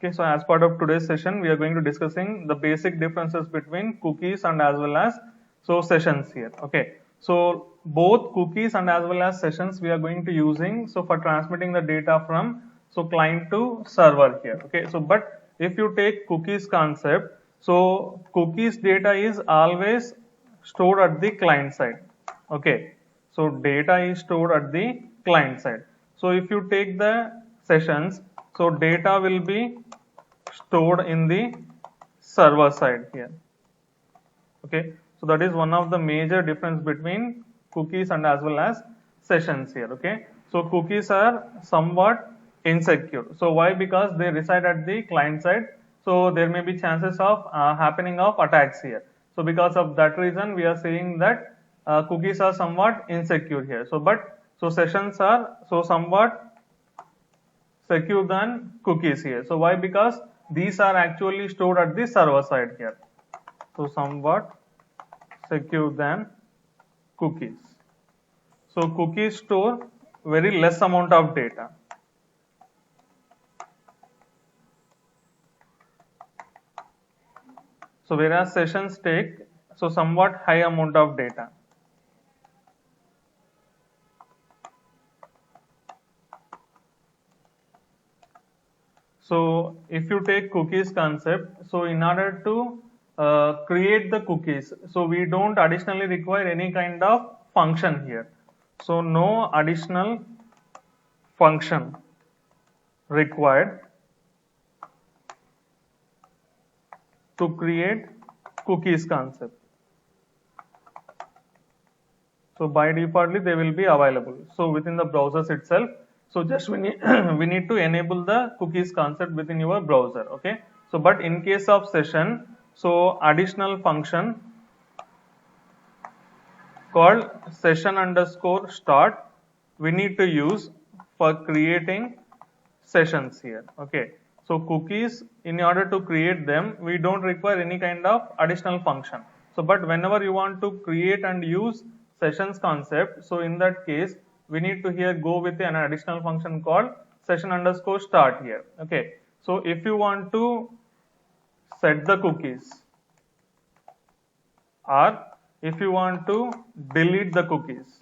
Okay, so as part of today's session, we are going to discussing the basic differences between cookies and as well as sessions here. Okay, so both cookies and as well as sessions we are going to using for transmitting the data from client to server here. Okay, so but if you take cookies concept, so cookies data is always stored at the client side. Okay, so data is stored at the client side. So if you take the sessions, so data will be stored in the server side here. Okay, so that is one of the major difference between cookies and as well as sessions here. Okay, so cookies are somewhat insecure. So why? Because they reside at the client side, so there may be chances of happening of attacks here. So because of that reason, we are saying that cookies are somewhat insecure here. So sessions are somewhat secure than cookies here. So why? Because these are actually stored at the server side here. So somewhat secure than cookies. So cookies store very less amount of data. So whereas sessions take somewhat high amount of data. So if you take cookies concept, so in order to create the cookies, so we don't additionally require any kind of function here. So no additional function required to create cookies concept. So by defaultly they will be available. So within the browsers itself, so just we need to enable the cookies concept within your browser. Okay, so but in case of session, so additional function called session underscore start we need to use for creating sessions here. Okay, so cookies, in order to create them, we don't require any kind of additional function. So but whenever you want to create and use sessions concept, so in that case we need to here go with an additional function called session underscore start here. Okay, so if you want to set the cookies or if you want to delete the cookies,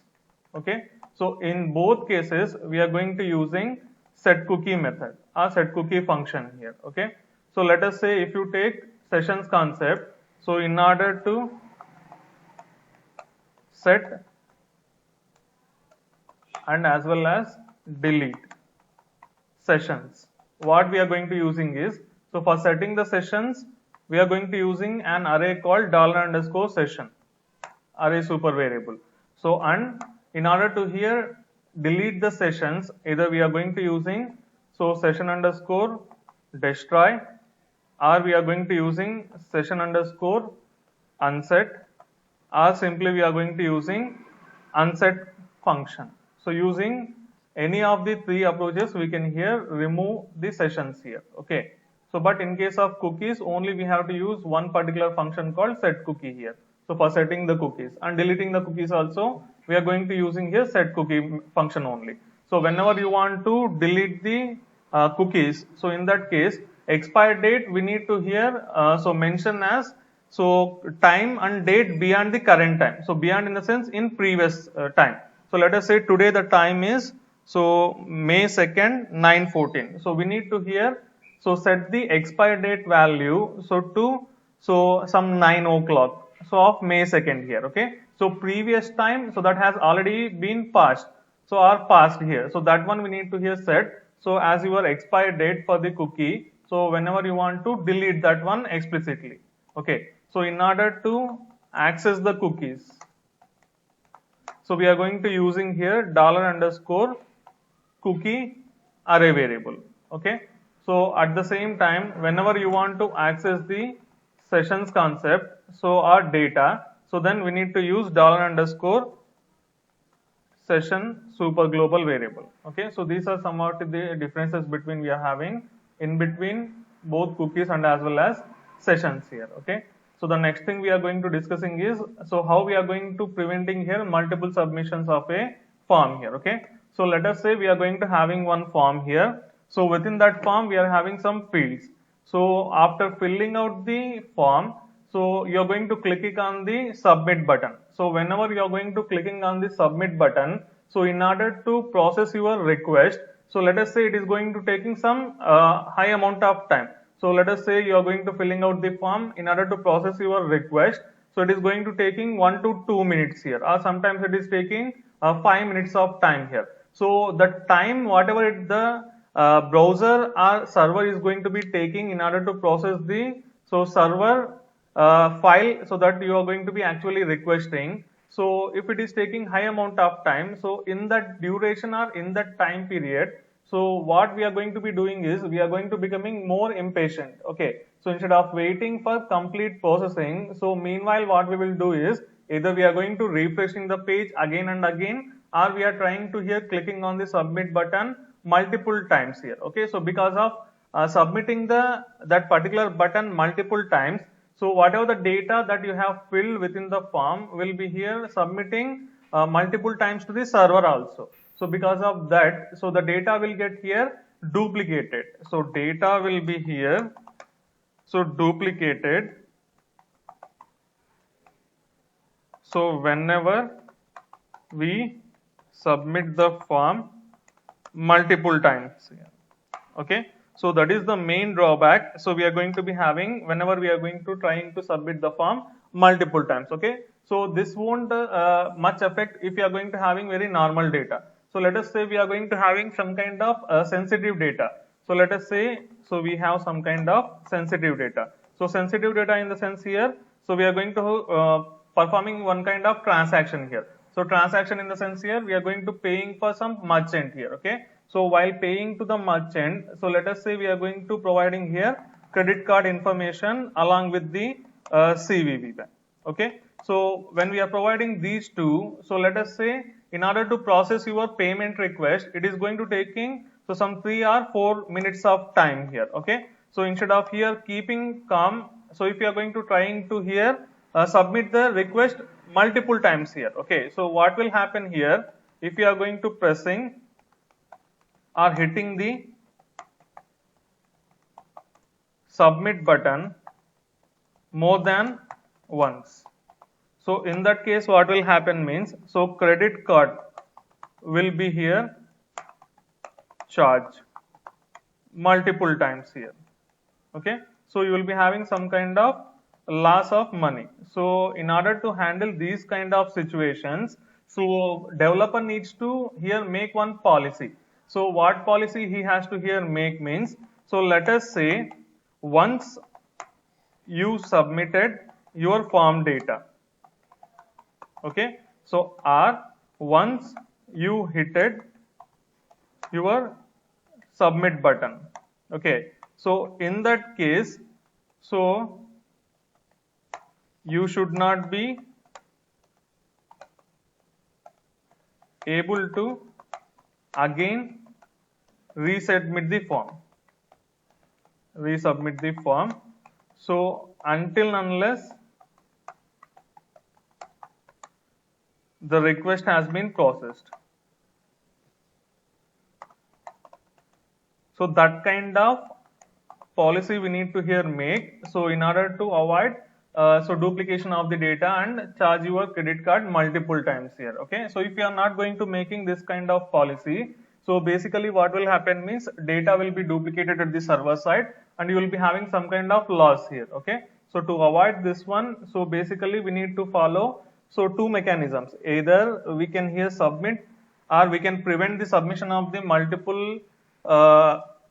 okay, so in both cases we are going to using set cookie method or set cookie function here. Okay, so let us say if you take sessions concept, so in order to set and as well as delete sessions, what we are going to using is, so for setting the sessions we are going to using an array called $_session array super variable. So and in order to here delete the sessions, either we are going to using session underscore destroy or we are going to using session underscore unset or simply we are going to using unset function. So using any of the three approaches we can here remove the sessions here. Okay, so but in case of cookies only we have to use one particular function called set cookie here. So for setting the cookies and deleting the cookies also we are going to using here set cookie function only. So whenever you want to delete the cookies, so in that case expire date we need to here mention as time and date beyond the current time. So beyond in the sense in previous time. So let us say today the time is May 2nd 9:14. So we need to here set the expire date value to some 9 o'clock of May 2nd here. Okay, so previous time, so that has already been passed, so or passed here, so that one we need to here set as your expire date for the cookie. So whenever you want to delete that one explicitly. Okay, so in order to access the cookies, so we are going to using here $_cookie array variable. Okay, so at the same time whenever you want to access the sessions concept or data, so then we need to use $_session super global variable. Okay, so these are some of the differences between we are having in between both cookies and as well as sessions here. Okay, so the next thing we are going to discussing is how we are going to preventing here multiple submissions of a form here. Okay, so let us say we are going to having one form here. So within that form, we are having some fields. So after filling out the form, so you're going to clicking on the submit button. So whenever you're going to clicking on the submit button, so in order to process your request, so let us say it is going to taking some high amount of time. So let us say you are going to filling out the form in order to process your request. So it is going to taking 1 to 2 minutes here, or sometimes it is taking 5 minutes of time here. So the time whatever the browser or server is going to be taking in order to process the server file, so that you are going to be actually requesting. So if it is taking high amount of time, so in that duration or in that time period, so what we are going to be doing is we are going to becoming more impatient. Okay, so instead of waiting for complete processing, so meanwhile what we will do is either we are going to refreshing the page again and again, or we are trying to here clicking on the submit button multiple times here. Okay, so because of submitting that particular button multiple times, so whatever the data that you have filled within the form will be here submitting multiple times to the server also. So because of that, so the data will get here duplicated. So data will be here, so duplicated. So whenever we submit the form multiple times here. Okay, so that is the main drawback. So we are going to be having whenever we are going to trying to submit the form multiple times. Okay, so this won't much affect if you are going to having very normal data. So let us say we are going to having some kind of sensitive data. So let us say, so we have some kind of sensitive data. So sensitive data in the sense here, so we are going to performing one kind of transaction here. So transaction in the sense here, we are going to paying for some merchant here. Okay, so while paying to the merchant, so let us say we are going to providing here credit card information along with the CVV bank. Okay, so when we are providing these two, so let us say in order to process your payment request, it is going to taking so some 3 or 4 minutes of time here. Okay, so instead of here keeping calm, so if you are going to trying to here submit the request multiple times here. Okay, so what will happen here if you are going to pressing or hitting the submit button more than once. So in that case what will happen means, so credit card will be here charged multiple times here. Okay, so you will be having some kind of loss of money. So in order to handle these kind of situations, so developer needs to here make one policy. So what policy he has to here make means, so let us say once you submitted your form data. Okay, so or once you hit your submit button. Okay, so in that case, so you should not be able to again resubmit the form. So until unless the request has been processed. So that kind of policy we need to here make. So in order to avoid so duplication of the data and charge your credit card multiple times here. Okay, so if you are not going to making this kind of policy, so basically what will happen means data will be duplicated at the server side and you will be having some kind of loss here. Okay, so to avoid this one, so basically we need to follow so two mechanisms. Either we can here submit or we can prevent the submission of the multiple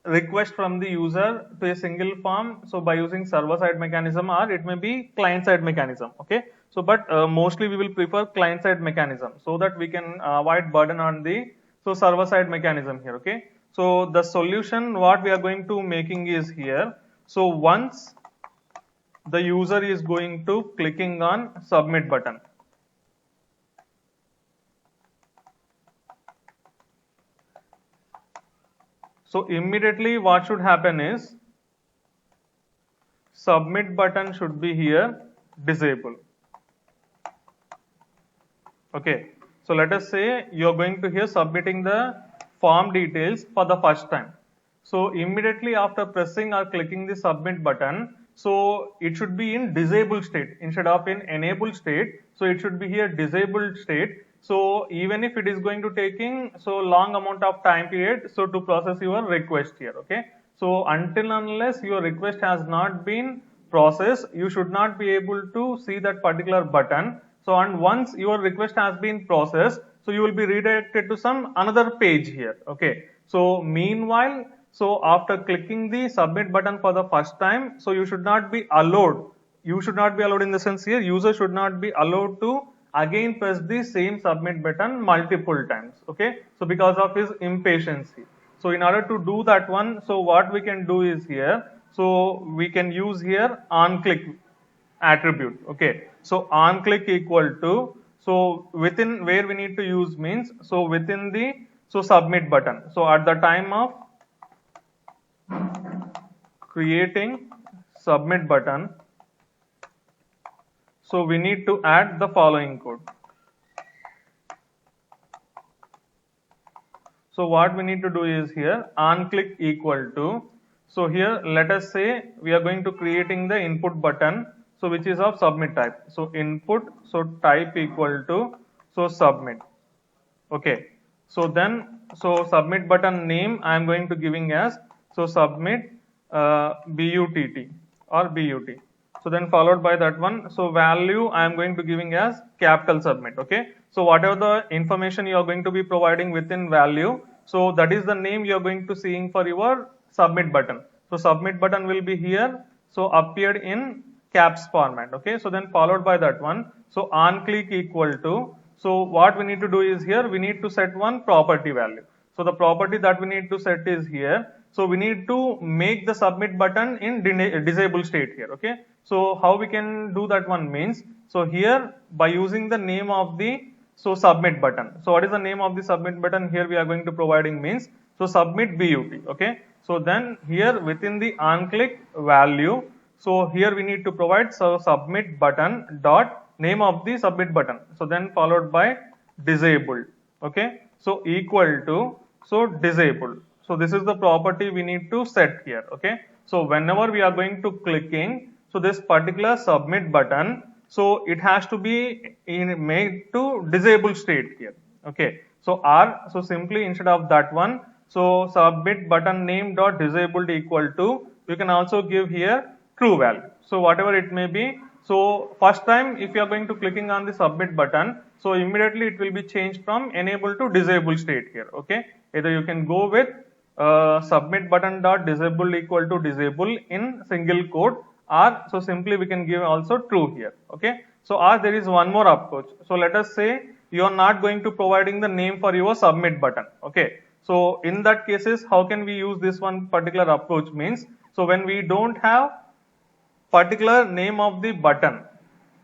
request from the user to a single form, so by using server side mechanism, or it may be client side mechanism. Okay, so but mostly we will prefer client side mechanism so that we can avoid burden on the server side mechanism here. Okay, so the solution what we are going to making is here, so once the user is going to clicking on submit button, so immediately what should happen is submit button should be here disabled. Okay, so let us say you are going to here submitting the form details for the first time. So immediately after pressing or clicking the submit button, so it should be in disabled state instead of in enabled state. So it should be here disabled state. So even if it is going to taking so long amount of time period, so to process your request here, okay. So until unless your request has not been processed, you should not be able to see that particular button. So and once your request has been processed, so you will be redirected to some another page here, okay. So meanwhile, so after clicking the submit button for the first time, so you should not be allowed. You should not be allowed in the sense here, user should not be allowed to again press the same submit button multiple times, okay. So because of his impatience. So in order to do that one, so what we can do is here, so we can use here on click attribute, okay. So on click equal to, so within where we need to use means, so within the so submit button. So at the time of creating submit button, so we need to add the following code. So what we need to do is here on click equal to, so here let us say we are going to creating the input button, so which is of submit type. So input, so type equal to, so submit, okay. So then, so submit button name I am going to giving as, so submit BUTT or BUT. So then followed by that one, so value I am going to giving as capital submit, okay. So whatever the information you are going to be providing within value, so that is the name you are going to seeing for your submit button. So submit button will be here, so appeared in caps format, okay. So then followed by that one, so on click equal to, so what we need to do is here we need to set one property value. So the property that we need to set is here, so we need to make the submit button in disabled state here, okay. So how we can do that one means, so here by using the name of the so submit button. So what is the name of the submit button here we are going to providing means, so submit BUT, okay. So then here within the on click value, so here we need to provide so submit button dot name of the submit button. So then followed by disabled, okay. So equal to, so disabled. So this is the property we need to set here, okay. So whenever we are going to clicking, so this particular submit button, so it has to be made to disable state here, okay. So so simply instead of that one, so submit button name dot disabled equal to, you can also give here true value. So whatever it may be, so first time if you are going to clicking on the submit button, so immediately it will be changed from enable to disable state here, okay. Either you can go with submit button dot disable equal to disable in single quote, or so simply we can give also true here, okay. So or there is one more approach. So let us say you are not going to providing the name for your submit button, okay. So in that cases, how can we use this one particular approach means, so when we don't have particular name of the button,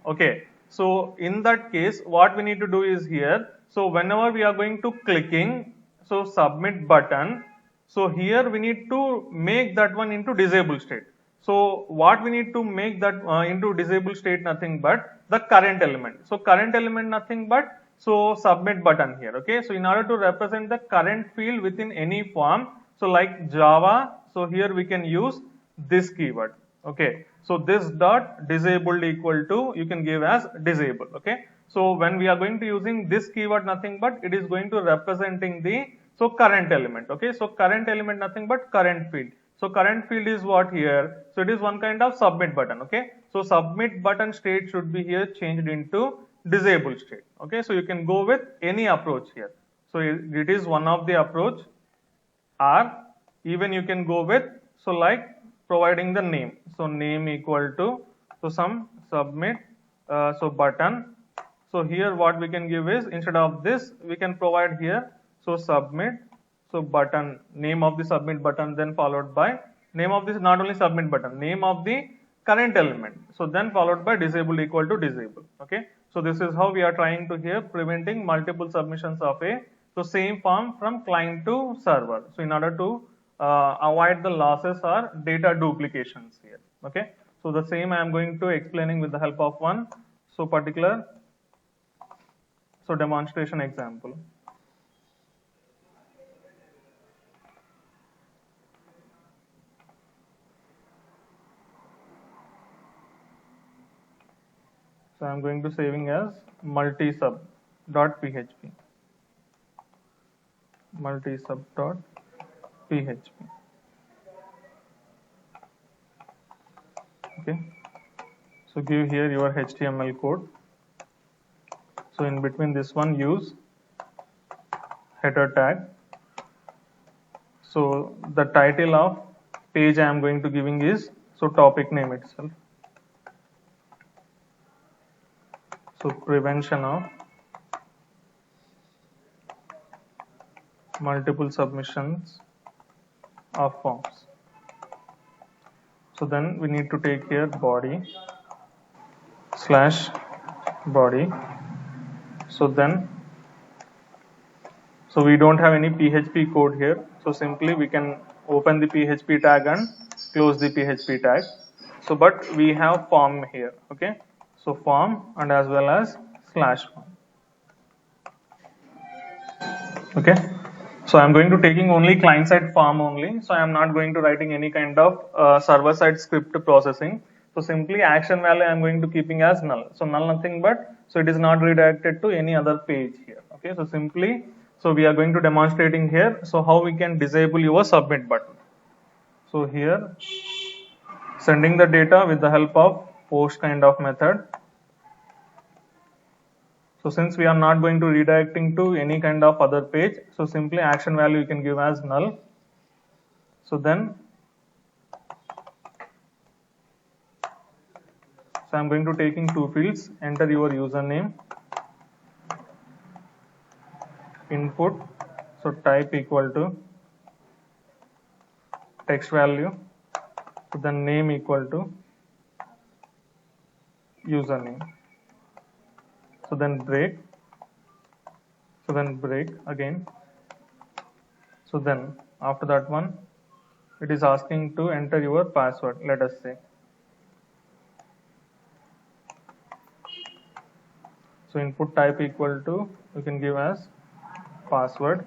okay. So in that case what we need to do is here, so whenever we are going to clicking so submit button, so here we need to make that one into disable state. So what we need to make that into disable state, nothing but the current element. So current element nothing but so submit button here, okay. So in order to represent the current field within any form, so like Java, so here we can use this keyword, okay. So this dot disabled equal to, you can give as disable, okay. So when we are going to using this keyword, nothing but it is going to representing the so current element, okay. So current element nothing but current field. So current field is what here, so it is one kind of submit button, okay. So submit button state should be here changed into disable state, okay. So you can go with any approach here. So it is one of the approach, or even you can go with so like providing the name. So name equal to, so some submit so button. So here what we can give is, instead of this we can provide here so submit so button, name of the submit button, then followed by name of this, not only submit button, name of the current element, so then followed by disable equal to disable, okay. So this is how we are trying to here preventing multiple submissions of a so same form from client to server. So in order to avoid the losses or data duplications here, okay. So the same I am going to explaining with the help of one so particular so demonstration example. So I'm going to saving as multisub.php. Multisub.php. Okay. So give here your HTML code. So in between this one, use header tag. So the title of page I am going to giving is so topic name itself. So prevention of multiple submissions of forms. So then we need to take here body / body. So then, so we don't have any PHP code here. So simply we can open the PHP tag and close the PHP tag. So but we have form here. Okay. So form and as well as /form. Okay. So I'm going to taking only client side form only. So I'm not going to writing any kind of server side script processing. So simply action value I'm going to keeping as null. So null nothing but, so it is not redirected to any other page here. Okay. So simply, so we are going to demonstrating here. So how we can disable your submit button. So here sending the data with the help of post kind of method. So since we are not going to redirecting to any kind of other page, so simply action value you can give as null. So then, so I'm going to taking two fields, enter your username, input, so type equal to text value, so then name equal to username. So then break, again. So then after that one, it is asking to enter your password, let us say. So input type equal to, you can give as password,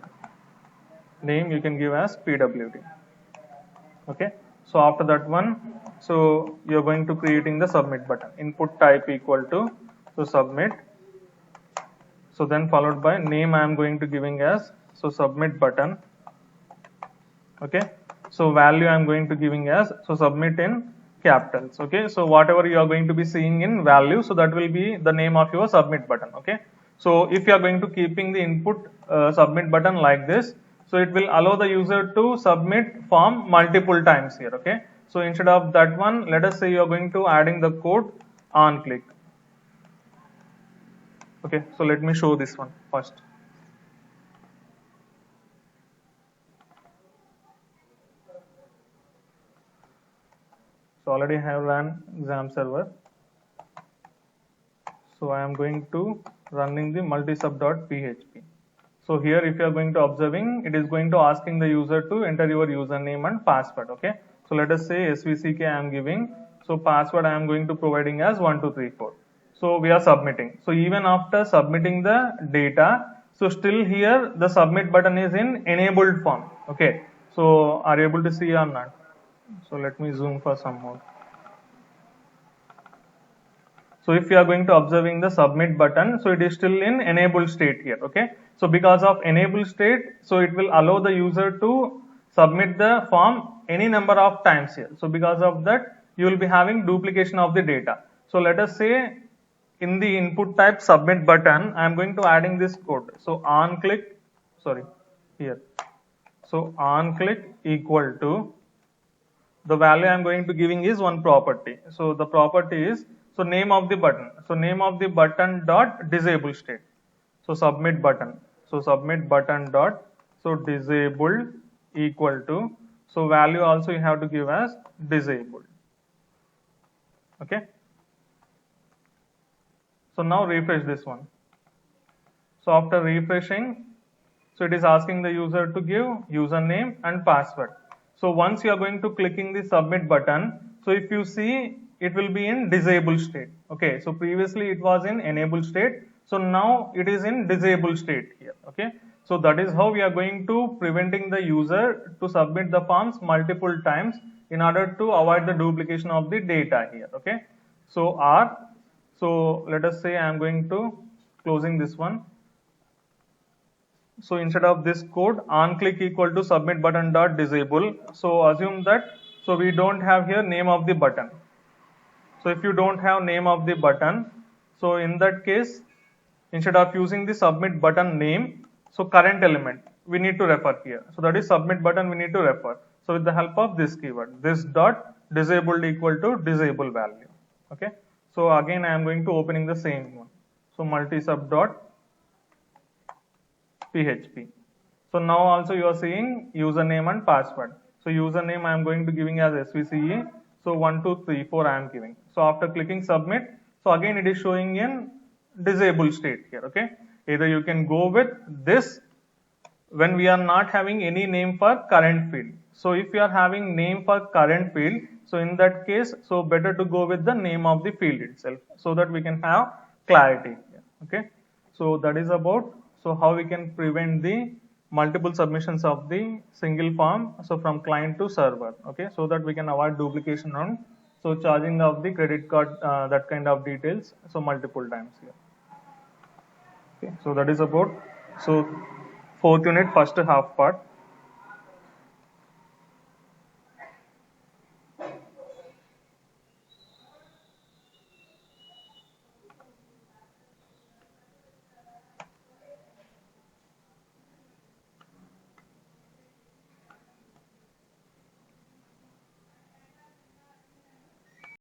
name you can give as PWD. Okay. So after that one, so you're going to creating the submit button, input type equal to, so submit. So then followed by name I am going to giving as, so submit button. Okay. So value I am going to giving as, so submit in capitals. Okay. So whatever you are going to be seeing in value, so that will be the name of your submit button. Okay. So if you are going to keeping the input submit button like this, so it will allow the user to submit form multiple times here. Okay. So instead of that one, let us say you are going to adding the code on click. Okay, so let me show this one first. So already I have run exam server. So I am going to running the multisub.php. So here if you are going to observing, it is going to asking the user to enter your username and password. Okay, so let us say SVCK I am giving. So password I am going to providing as 1234. So we are submitting. So even after submitting the data, so still here the submit button is in enabled form. Okay. So are you able to see or not? So let me zoom for some more. So if you are going to observing the submit button, so it is still in enabled state here. Okay. So because of enabled state, so it will allow the user to submit the form any number of times here. So because of that, you will be having duplication of the data. So let us say in the input type submit button, I am going to adding this code. So on click, sorry, here. So on click equal to, the value I am going to giving is one property. So the property is, so name of the button. So name of the button dot disable state. So submit button. So submit button dot, so disabled equal to, so value also you have to give as disabled. Okay. So now refresh this one. So after refreshing, so it is asking the user to give username and password. So once you are going to clicking the submit button, so if you see it will be in disabled state. Okay, so previously it was in enabled state. So now it is in disabled state here. Okay, so that is how we are going to preventing the user to submit the forms multiple times in order to avoid the duplication of the data here. Okay, so So let us say I am going to closing this one. So instead of this code, on click equal to submit button dot disable. So assume that, so we don't have here name of the button. So if you don't have name of the button, so in that case, instead of using the submit button name, so current element we need to refer here. So that is submit button we need to refer. So with the help of this keyword, this dot disabled equal to disable value. Okay. So again I am going to opening the same one. So multi-sub dot PHP. So now also you are seeing username and password. So username I am going to giving as SVCE. So 1234 I am giving. So after clicking submit, so again it is showing in disabled state here. Okay. Either you can go with this when we are not having any name for current field. So if you are having name for current field, so in that case, so better to go with the name of the field itself so that we can have clarity here. Okay. So that is about, so how we can prevent the multiple submissions of the single form, so from client to server. Okay. So that we can avoid duplication on, so charging of the credit card, that kind of details, so multiple times here. Okay. So that is about, so fourth unit first half part.